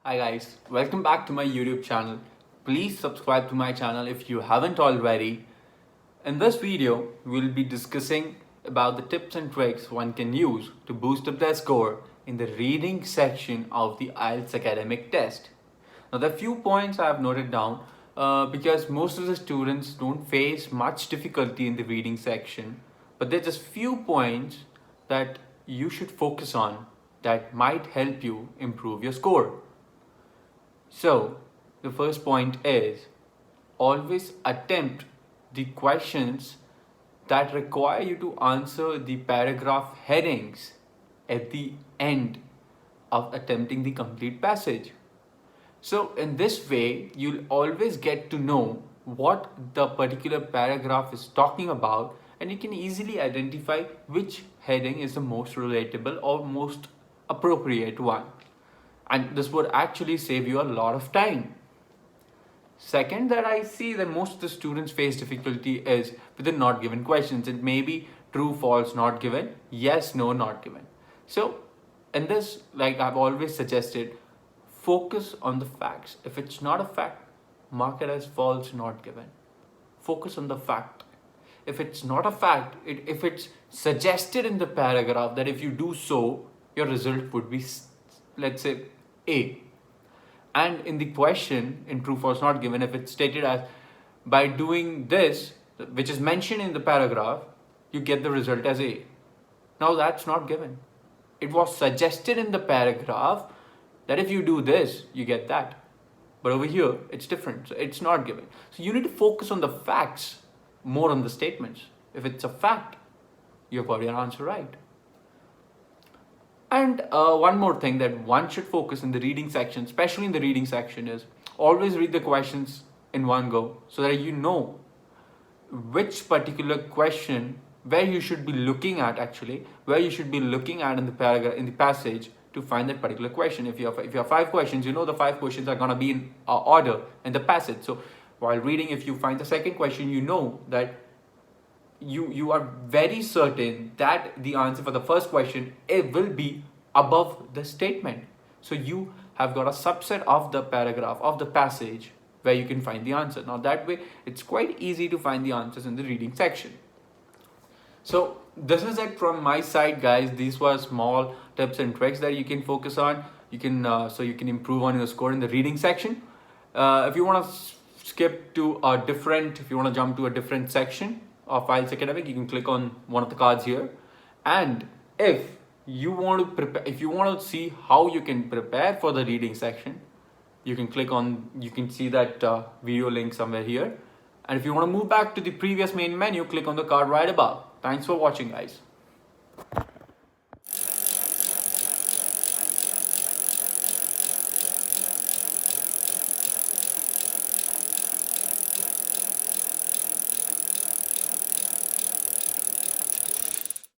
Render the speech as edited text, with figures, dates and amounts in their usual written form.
Hi guys, welcome back to my YouTube channel. Please subscribe to my channel if you haven't already. In this video, we'll be discussing about the tips and tricks one can use to boost up their score in the reading section of the IELTS academic test. Now, there are few points I have noted down because most of the students don't face much difficulty in the reading section, but there are just few points that you should focus on that might help you improve your score. So, the first point is always attempt the questions that require you to answer the paragraph headings at the end of attempting the complete passage. So, in this way, you'll always get to know what the particular paragraph is talking about, and you can easily identify which heading is the most relatable or most appropriate one. And this would actually save you a lot of time. Second, that I see that most of the students face difficulty is with the not given questions. It may be true, false, not given, yes, no, not given. So, in this, like I've always suggested, focus on the facts. If it's not a fact, mark it as false, not given. Focus on the fact. If it's not a fact, if it's suggested in the paragraph that if you do so, your result would be, let's say, A. And in the question, in true, false, not given, if it's stated as by doing this, which is mentioned in the paragraph, you get the result as A. Now that's not given. It was suggested in the paragraph that if you do this, you get that. But over here, it's different. So it's not given. So you need to focus on the facts more on the statements. If it's a fact, you've got your answer right. And one more thing that one should focus in the reading section, especially in the reading section, is always read the questions in one go so that you know which particular question, where you should be looking at actually, where you should be looking at in the paragraph, in the passage to find that particular question. If you have 5 questions, you know the 5 questions are going to be in order in the passage. So while reading, if you find the second question, you know that you are very certain that the answer for the first question, it will be above the statement. So you have got a subset of the paragraph of the passage where you can find the answer. Now that way it's quite easy to find the answers in the reading section. So this is it from my side, guys. These were small tips and tricks that you can focus on. You can so you can improve on your score in the reading section. If you want to skip to a different, if you want to jump to a different section of IELTS Academic, you can click on one of the cards here. And if you want to prepare, if you want to see how you can prepare for the reading section, you can click on, you can see that video link somewhere here. And if you want to move back to the previous main menu, click on the card right above. Thanks for watching, guys.